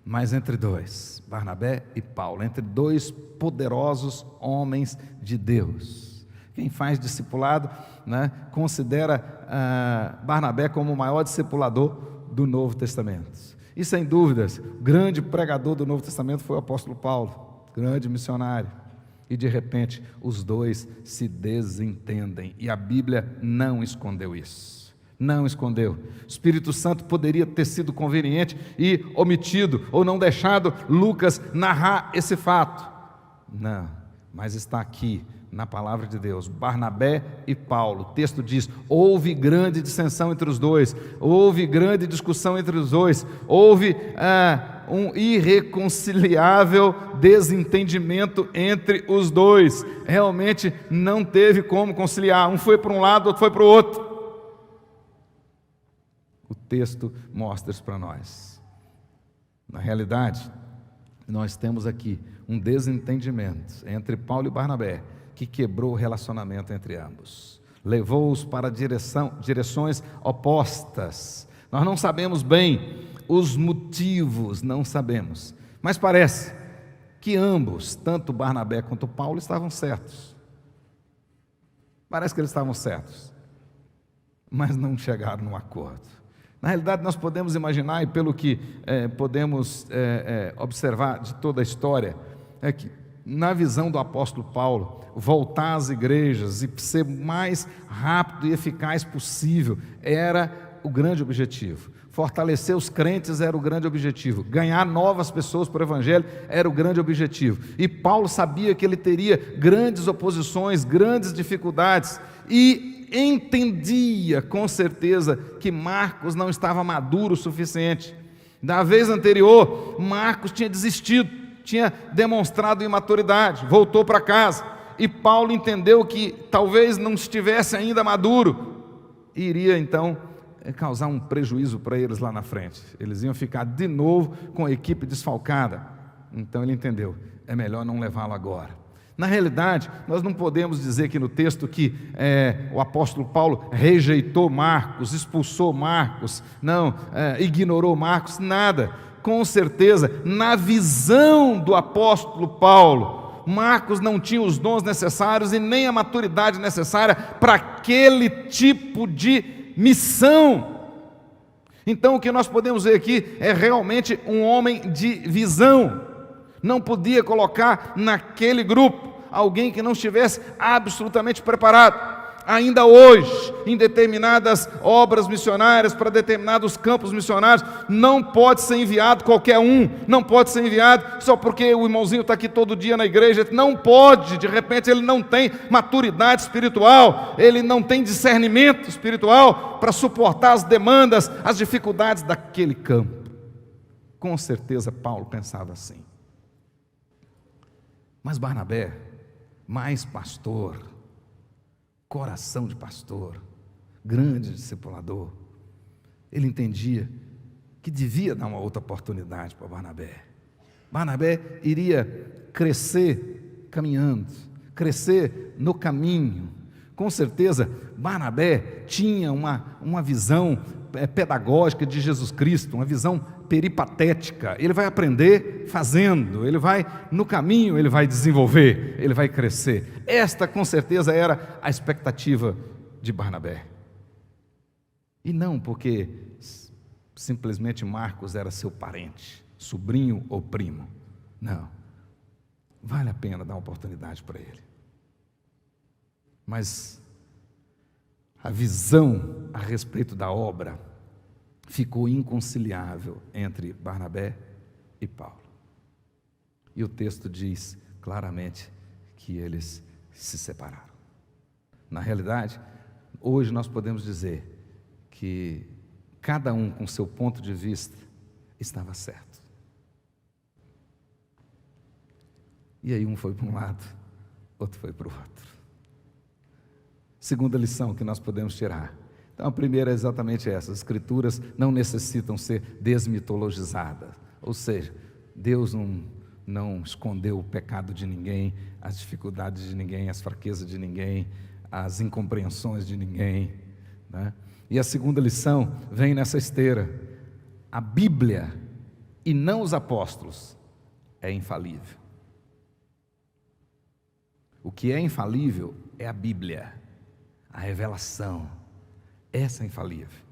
A: mas entre dois, Barnabé e Paulo, entre dois poderosos homens de Deus. Quem faz discipulado, né, considera Barnabé como o maior discipulador do Novo Testamento. E sem dúvidas, o grande pregador do Novo Testamento foi o apóstolo Paulo, grande missionário. E de repente, os dois se desentendem, e a Bíblia não escondeu isso. Não escondeu. O Espírito Santo poderia ter sido conveniente e omitido, ou não deixado Lucas narrar esse fato. Não, mas está aqui na palavra de Deus, Barnabé e Paulo. O texto diz: houve grande dissensão entre os dois, houve grande discussão entre os dois, houve um irreconciliável desentendimento entre os dois. Realmente não teve como conciliar, um foi para um lado, outro foi para o outro. O texto mostra isso para nós. Na realidade, nós temos aqui um desentendimento entre Paulo e Barnabé, que quebrou o relacionamento entre ambos, levou-os para direções opostas. Nós não sabemos bem os motivos, não sabemos, mas parece que ambos, tanto Barnabé quanto Paulo, estavam certos. Parece que eles estavam certos, mas não chegaram num acordo. Na realidade, nós podemos imaginar, e pelo que podemos observar de toda a história, é que, na visão do apóstolo Paulo, voltar às igrejas e ser o mais rápido e eficaz possível era o grande objetivo. Fortalecer os crentes era o grande objetivo. Ganhar novas pessoas para o Evangelho era o grande objetivo. E Paulo sabia que ele teria grandes oposições, grandes dificuldades, e entendia com certeza que Marcos não estava maduro o suficiente. Da vez anterior, Marcos tinha desistido, tinha demonstrado imaturidade, voltou para casa, e Paulo entendeu que talvez não estivesse ainda maduro, e iria então causar um prejuízo para eles lá na frente. Eles iam ficar de novo com a equipe desfalcada. Então ele entendeu, é melhor não levá-lo agora. Na realidade, nós não podemos dizer aqui no texto que o apóstolo Paulo rejeitou Marcos, expulsou Marcos, não, ignorou Marcos, nada. Com certeza, na visão do apóstolo Paulo, Marcos não tinha os dons necessários e nem a maturidade necessária para aquele tipo de missão. Então o que nós podemos ver aqui é realmente um homem de visão. Não podia colocar naquele grupo alguém que não estivesse absolutamente preparado. Ainda hoje, em determinadas obras missionárias, para determinados campos missionários, não pode ser enviado qualquer um, não pode ser enviado só porque o irmãozinho está aqui todo dia na igreja, não pode, de repente ele não tem maturidade espiritual, ele não tem discernimento espiritual para suportar as demandas, as dificuldades daquele campo. Com certeza Paulo pensava assim. Mas Barnabé, mais pastor, coração de pastor, grande discipulador, ele entendia que devia dar uma outra oportunidade para Barnabé. Barnabé iria crescer caminhando, crescer no caminho. Com certeza, Barnabé tinha uma visão pedagógica de Jesus Cristo, uma visão peripatética. Ele vai aprender fazendo, ele vai no caminho, ele vai desenvolver, ele vai crescer. Esta com certeza era a expectativa de Barnabé. E não porque simplesmente Marcos era seu parente, sobrinho ou primo. Não. Vale a pena dar uma oportunidade para ele. Mas a visão a respeito da obra ficou inconciliável entre Barnabé e Paulo. E o texto diz claramente que eles se separaram. Na realidade, hoje nós podemos dizer que cada um com seu ponto de vista estava certo. E aí um foi para um lado, outro foi para o outro. Segunda lição que nós podemos tirar. Então a primeira é exatamente essa: as escrituras não necessitam ser desmitologizadas. Ou seja, Deus não escondeu o pecado de ninguém, as dificuldades de ninguém, as fraquezas de ninguém, as incompreensões de ninguém, né? E a segunda lição vem nessa esteira. a Bíblia e não os apóstolos é infalível. O que é infalível é a Bíblia, a revelação. Essa é infalível.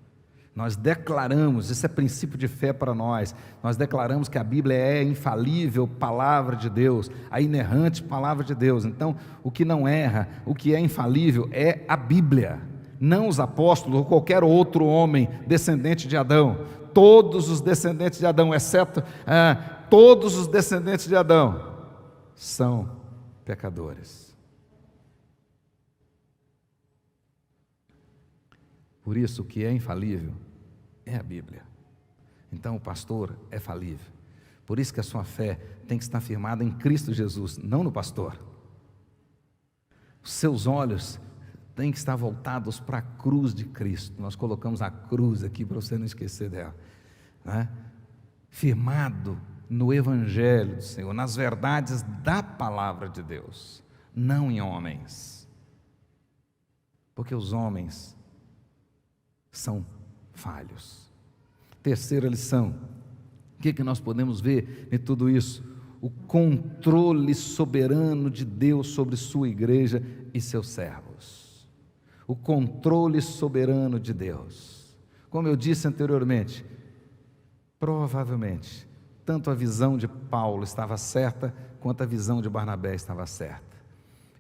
A: Nós declaramos, isso é princípio de fé para nós declaramos que a Bíblia é a infalível palavra de Deus, a inerrante palavra de Deus. Então, o que não erra, o que é infalível é a Bíblia, não os apóstolos ou qualquer outro homem descendente de Adão. Todos os descendentes de Adão, exceto todos os descendentes de Adão, são pecadores. Por isso, o que é infalível é a Bíblia. Então, o pastor é falível. Por isso que a sua fé tem que estar firmada em Cristo Jesus, não no pastor. Os seus olhos têm que estar voltados para a cruz de Cristo. Nós colocamos a cruz aqui para você não esquecer dela, né? Firmado no Evangelho do Senhor, nas verdades da palavra de Deus, não em homens. Porque os homens são falhos. Terceira lição, o que nós podemos ver em tudo isso? O controle soberano de Deus sobre sua igreja e seus servos. O controle soberano de Deus. Como eu disse anteriormente, provavelmente, tanto a visão de Paulo estava certa, quanto a visão de Barnabé estava certa.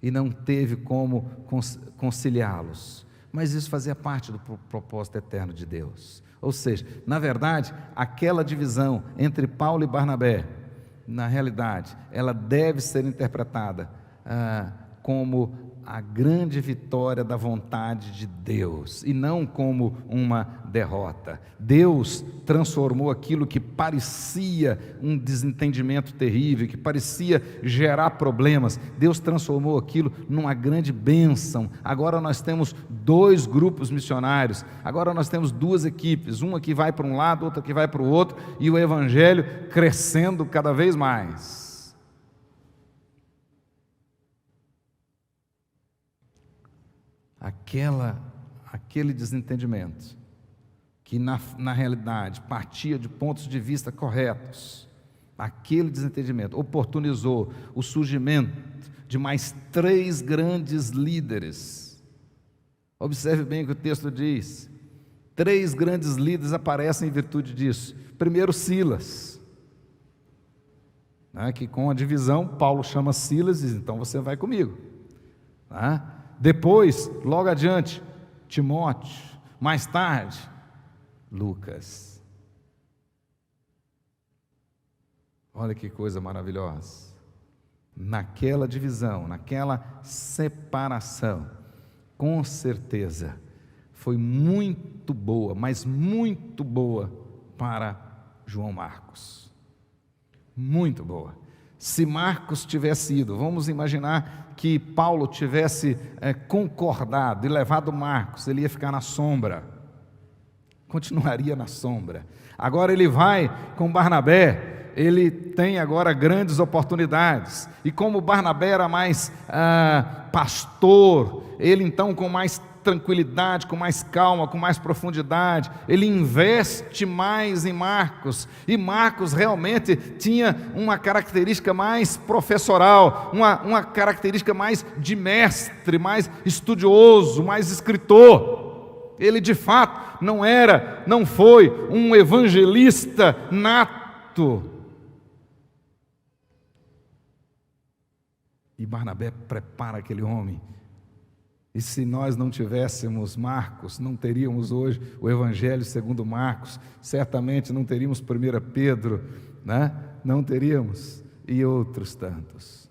A: E não teve como conciliá-los. Mas isso fazia parte do propósito eterno de Deus. Ou seja, na verdade, aquela divisão entre Paulo e Barnabé, na realidade, ela deve ser interpretada como a grande vitória da vontade de Deus, e não como uma derrota. Deus transformou aquilo que parecia um desentendimento terrível, que parecia gerar problemas, Deus transformou aquilo numa grande bênção. Agora nós temos 2 grupos missionários, agora nós temos 2 equipes, uma que vai para um lado, outra que vai para o outro, e o Evangelho crescendo cada vez mais. Aquele desentendimento, que na realidade partia de pontos de vista corretos, aquele desentendimento oportunizou o surgimento de mais 3 grandes líderes. Observe bem o que o texto diz. 3 grandes líderes aparecem em virtude disso. Primeiro, Silas, que com a divisão, Paulo chama Silas e diz: então você vai comigo. Depois, logo adiante, Timóteo, mais tarde, Lucas. Olha que coisa maravilhosa. Naquela divisão, naquela separação, com certeza, foi muito boa, mas muito boa para João Marcos. Muito boa. Se Marcos tivesse ido, vamos imaginar que Paulo tivesse concordado e levado Marcos, ele ia ficar na sombra, continuaria na sombra. Agora ele vai com Barnabé, ele tem agora grandes oportunidades, e como Barnabé era mais pastor, ele então com mais tranquilidade, com mais calma, com mais profundidade, ele investe mais em Marcos, e Marcos realmente tinha uma característica mais professoral, uma característica mais de mestre, mais estudioso, mais escritor. Ele de fato não foi um evangelista nato. E Barnabé prepara aquele homem. E se nós não tivéssemos Marcos, não teríamos hoje o Evangelho segundo Marcos, certamente não teríamos 1 Pedro, não teríamos, e outros tantos.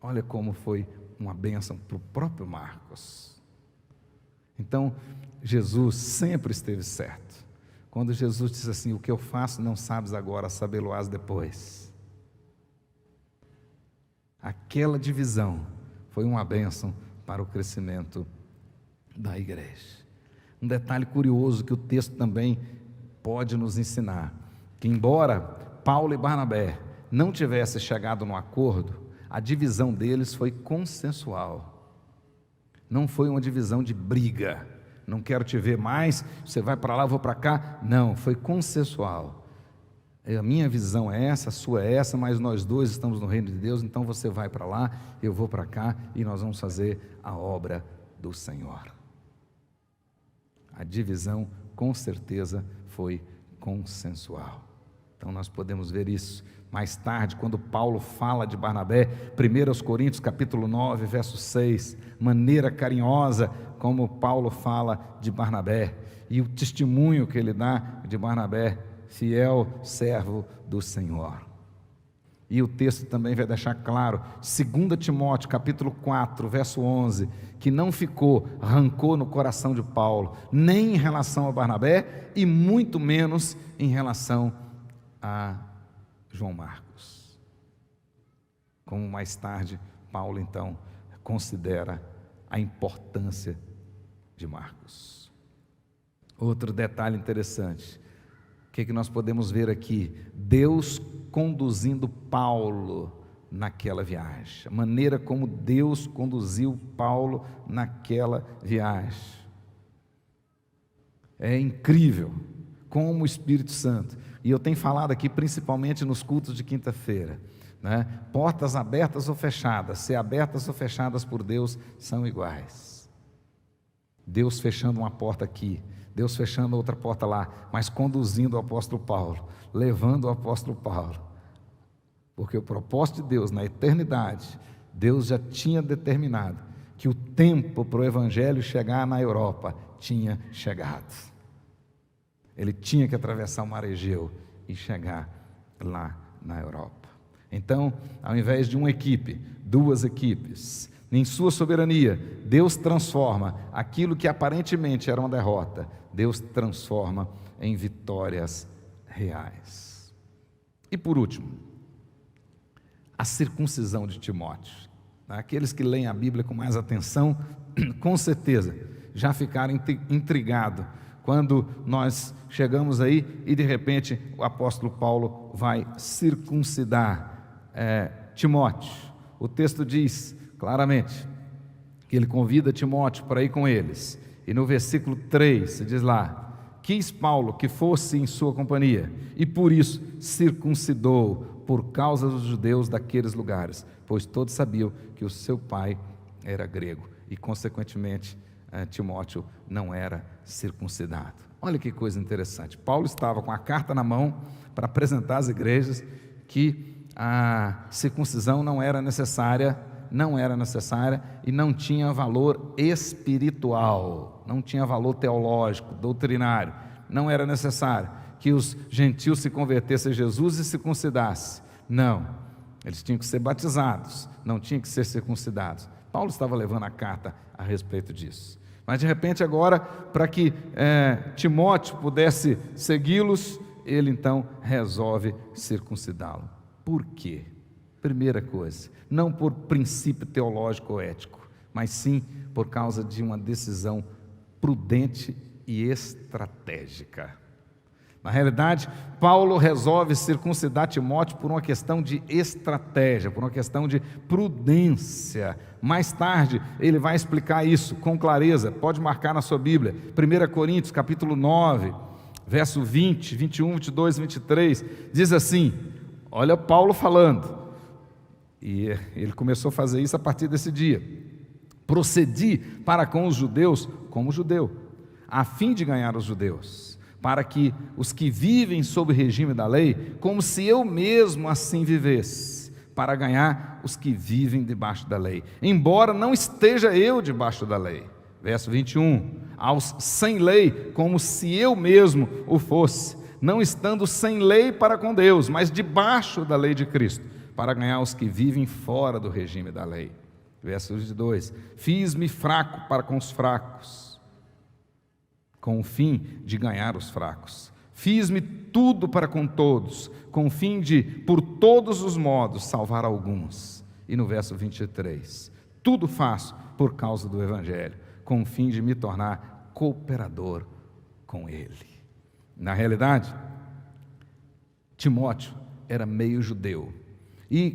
A: Olha como foi uma bênção para o próprio Marcos. Então, Jesus sempre esteve certo. Quando Jesus disse assim: o que eu faço não sabes agora, sabê-lo-ás depois. Aquela divisão foi uma bênção para o crescimento da igreja. Um detalhe curioso que o texto também pode nos ensinar, que embora Paulo e Barnabé não tivessem chegado no acordo, a divisão deles foi consensual, não foi uma divisão de briga, não quero te ver mais, você vai para lá, eu vou para cá. Não, foi consensual. A minha visão é essa, a sua é essa, mas nós dois estamos no reino de Deus, então você vai para lá, eu vou para cá, e nós vamos fazer a obra do Senhor. A divisão, com certeza, foi consensual. Então nós podemos ver isso mais tarde, quando Paulo fala de Barnabé, 1 Coríntios capítulo 9, verso 6, maneira carinhosa como Paulo fala de Barnabé, e o testemunho que ele dá de Barnabé, fiel servo do Senhor. E o texto também vai deixar claro, 2 Timóteo capítulo 4, verso 11, que não ficou rancor no coração de Paulo, nem em relação a Barnabé, e muito menos em relação a João Marcos. Como mais tarde Paulo então considera a importância de Marcos. Outro detalhe interessante, o que nós podemos ver aqui? Deus conduzindo Paulo naquela viagem, a maneira como Deus conduziu Paulo naquela viagem. É incrível como o Espírito Santo, e eu tenho falado aqui principalmente nos cultos de quinta-feira, né? Portas abertas ou fechadas, se abertas ou fechadas por Deus, são iguais. Deus fechando uma porta aqui, Deus fechando outra porta lá, mas conduzindo o apóstolo Paulo, levando o apóstolo Paulo, porque o propósito de Deus na eternidade, Deus já tinha determinado que o tempo para o evangelho chegar na Europa tinha chegado. Ele tinha que atravessar o mar Egeu e chegar lá na Europa. Então, ao invés de uma equipe, duas equipes, em sua soberania, Deus transforma aquilo que aparentemente era uma derrota, Deus transforma em vitórias reais. E por último, a circuncisão de Timóteo. Aqueles que leem a Bíblia com mais atenção, com certeza, já ficaram intrigados quando nós chegamos aí e de repente o apóstolo Paulo vai circuncidar Timóteo. O texto diz claramente que ele convida Timóteo para ir com eles, e no versículo 3 se diz lá: quis Paulo que fosse em sua companhia, e por isso circuncidou, por causa dos judeus daqueles lugares, pois todos sabiam que o seu pai era grego, e consequentemente Timóteo não era circuncidado. Olha que coisa interessante, Paulo estava com a carta na mão para apresentar às igrejas que a circuncisão não era necessária e não tinha valor espiritual, não tinha valor teológico, doutrinário, não era necessário que os gentios se convertessem a Jesus e se circuncidassem, não, eles tinham que ser batizados, não tinham que ser circuncidados. Paulo estava levando a carta a respeito disso, mas de repente agora, para que Timóteo pudesse segui-los, ele então resolve circuncidá-lo. Por quê? Primeira coisa, não por princípio teológico ou ético, mas sim por causa de uma decisão prudente e estratégica. Na realidade, Paulo resolve circuncidar Timóteo por uma questão de estratégia, por uma questão de prudência. Mais tarde, ele vai explicar isso com clareza, pode marcar na sua Bíblia, 1 Coríntios capítulo 9, verso 20, 21, 22, 23, diz assim, olha Paulo falando, e ele começou a fazer isso a partir desse dia: procedi para com os judeus como judeu, a fim de ganhar os judeus, para que os que vivem sob o regime da lei, como se eu mesmo assim vivesse, para ganhar os que vivem debaixo da lei, embora não esteja eu debaixo da lei. Verso 21, aos sem lei, como se eu mesmo o fosse, não estando sem lei para com Deus, mas debaixo da lei de Cristo, para ganhar os que vivem fora do regime da lei. Verso 22, fiz-me fraco para com os fracos, com o fim de ganhar os fracos. Fiz-me tudo para com todos, com o fim de, por todos os modos, salvar alguns. E no verso 23, tudo faço por causa do Evangelho, com o fim de me tornar cooperador com ele. Na realidade, Timóteo era meio judeu, e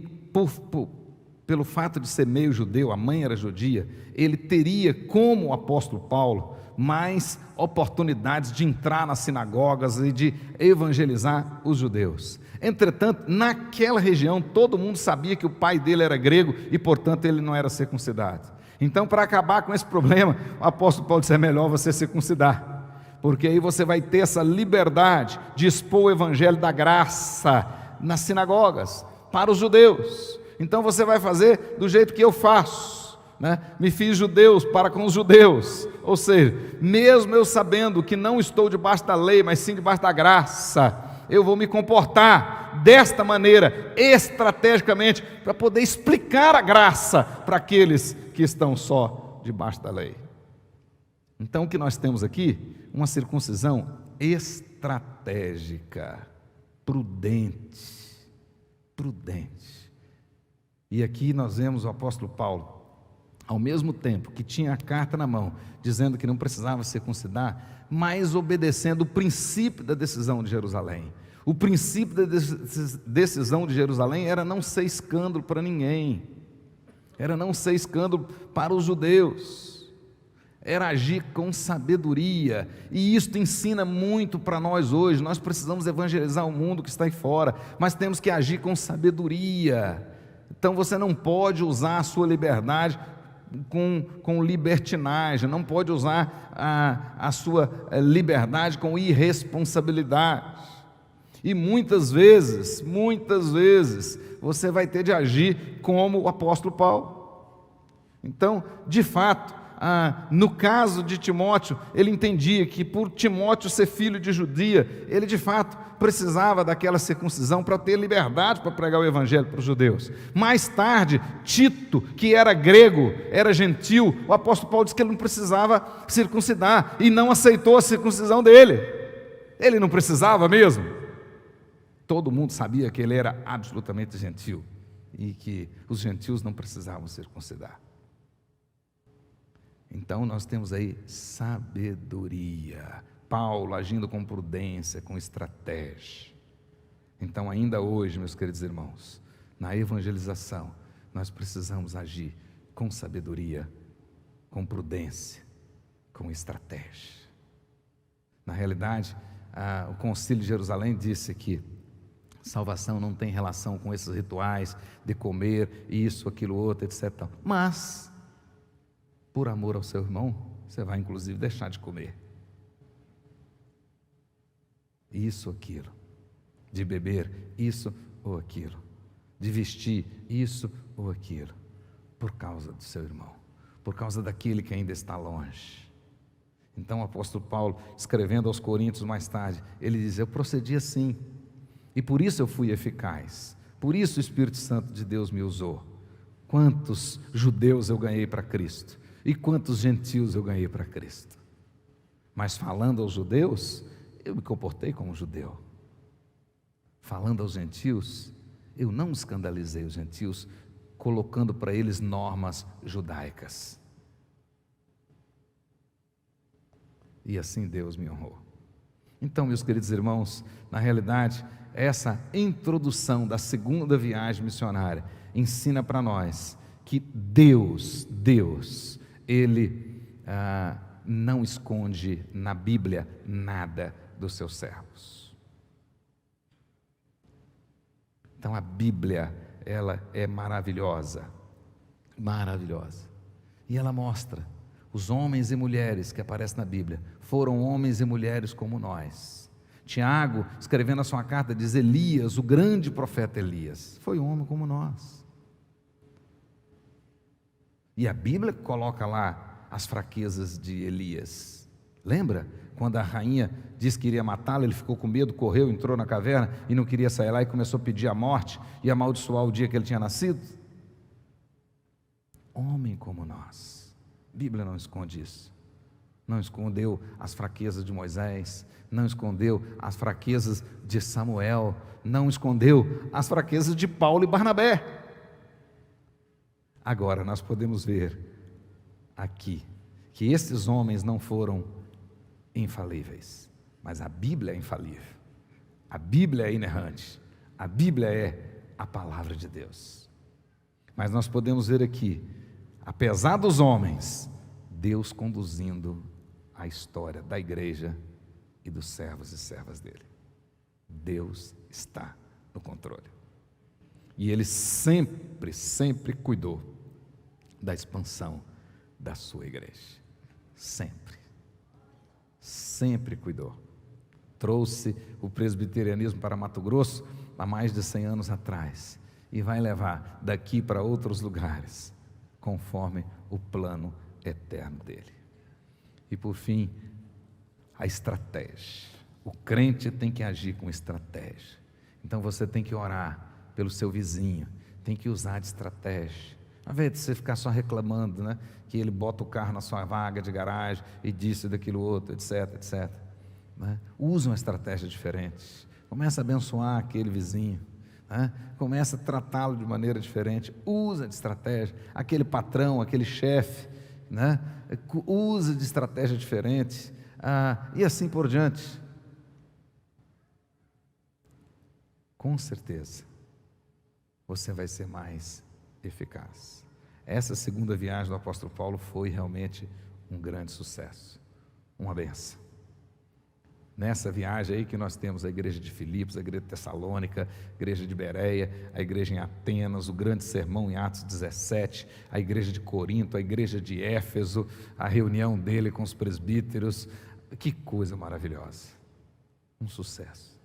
A: pelo fato de ser meio judeu, a mãe era judia, ele teria, como o apóstolo Paulo, mais oportunidades de entrar nas sinagogas e de evangelizar os judeus. Entretanto, naquela região, todo mundo sabia que o pai dele era grego e, portanto, ele não era circuncidado. Então, para acabar com esse problema, o apóstolo Paulo disse: é melhor você circuncidar, porque aí você vai ter essa liberdade de expor o evangelho da graça nas sinagogas, para os judeus. Então você vai fazer do jeito que eu faço, né? Me fiz judeus para com os judeus, ou seja, mesmo eu sabendo que não estou debaixo da lei, mas sim debaixo da graça, eu vou me comportar desta maneira, estrategicamente, para poder explicar a graça para aqueles que estão só debaixo da lei. Então o que nós temos aqui? Uma circuncisão estratégica, prudente. E aqui nós vemos o apóstolo Paulo, ao mesmo tempo que tinha a carta na mão, dizendo que não precisava circuncidar, mas obedecendo o princípio da decisão de Jerusalém. O princípio da decisão de Jerusalém era não ser escândalo para ninguém, era não ser escândalo para os judeus, era agir com sabedoria, e isto ensina muito para nós hoje. Nós precisamos evangelizar o mundo que está aí fora, mas temos que agir com sabedoria. Então você não pode usar a sua liberdade com libertinagem, não pode usar a sua liberdade com irresponsabilidade. E muitas vezes, você vai ter de agir como o apóstolo Paulo. Então, de fato, no caso de Timóteo, ele entendia que por Timóteo ser filho de judia, ele de fato precisava daquela circuncisão para ter liberdade para pregar o evangelho para os judeus. Mais tarde, Tito, que era grego, era gentil, o apóstolo Paulo disse que ele não precisava circuncidar e não aceitou a circuncisão dele. Ele não precisava mesmo. Todo mundo sabia que ele era absolutamente gentil e que os gentios não precisavam circuncidar. Então nós temos aí sabedoria, Paulo agindo com prudência, com estratégia. Então ainda hoje, meus queridos irmãos, na evangelização, nós precisamos agir com sabedoria, com prudência, com estratégia. Na realidade, o Concílio de Jerusalém disse que salvação não tem relação com esses rituais de comer isso, aquilo, outro, etc. Mas, por amor ao seu irmão, você vai inclusive deixar de comer isso, aquilo, de beber isso ou aquilo, de vestir isso ou aquilo, por causa do seu irmão, por causa daquele que ainda está longe. Então o apóstolo Paulo, escrevendo aos Coríntios mais tarde, ele diz: eu procedi assim, e por isso eu fui eficaz, por isso o Espírito Santo de Deus me usou. Quantos judeus eu ganhei para Cristo, e quantos gentios eu ganhei para Cristo. Mas falando aos judeus, eu me comportei como judeu. Falando aos gentios, eu não escandalizei os gentios, colocando para eles normas judaicas. E assim Deus me honrou. Então, meus queridos irmãos, na realidade, essa introdução da segunda viagem missionária ensina para nós que Deus, Ele não esconde na Bíblia nada dos seus servos. Então a Bíblia, ela é maravilhosa, e ela mostra, os homens e mulheres que aparecem na Bíblia, foram homens e mulheres como nós. Tiago, escrevendo a sua carta, diz: Elias, o grande profeta Elias, foi um homem como nós. E a Bíblia coloca lá as fraquezas de Elias. Lembra? Quando a rainha disse que iria matá-lo, ele ficou com medo, correu, entrou na caverna e não queria sair lá e começou a pedir a morte e amaldiçoar o dia que ele tinha nascido. Homem como nós. A Bíblia não esconde isso. Não escondeu as fraquezas de Moisés, não escondeu as fraquezas de Samuel, não escondeu as fraquezas de Paulo e Barnabé. Agora nós podemos ver aqui que esses homens não foram infalíveis, mas a Bíblia é infalível, a Bíblia é inerrante, a Bíblia é a palavra de Deus. Mas nós podemos ver aqui, apesar dos homens, Deus conduzindo a história da igreja e dos servos e servas dele. Deus está no controle. E Ele sempre cuidou da expansão da sua igreja. Sempre cuidou. Trouxe o presbiterianismo para Mato Grosso há mais de 100 anos atrás. E vai levar daqui para outros lugares, conforme o plano eterno dele. E por fim, a estratégia. O crente tem que agir com estratégia. Então você tem que orar pelo seu vizinho, tem que usar de estratégia. Ao invés de você ficar só reclamando, né, que ele bota o carro na sua vaga de garagem e disso e daquilo outro, etc. Né? Use uma estratégia diferente. Começa a abençoar aquele vizinho. Né? Começa a tratá-lo de maneira diferente. Usa de estratégia. Aquele patrão, aquele chefe, né? Usa de estratégia diferente. E assim por diante. Com certeza, você vai ser mais eficaz. Essa segunda viagem do apóstolo Paulo foi realmente um grande sucesso, uma benção. Nessa viagem aí que nós temos a igreja de Filipos, a igreja de Tessalônica, a igreja de Bereia, a igreja em Atenas, o grande sermão em Atos 17, a igreja de Corinto, a igreja de Éfeso, a reunião dele com os presbíteros. Que coisa maravilhosa, um sucesso.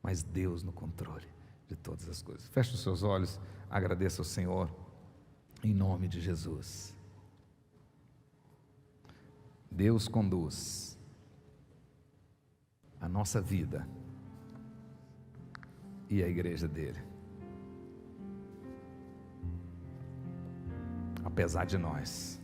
A: Mas Deus no controle de todas as coisas. Feche os seus olhos, agradeça ao Senhor, em nome de Jesus. Deus conduz a nossa vida e a igreja dele, apesar de nós.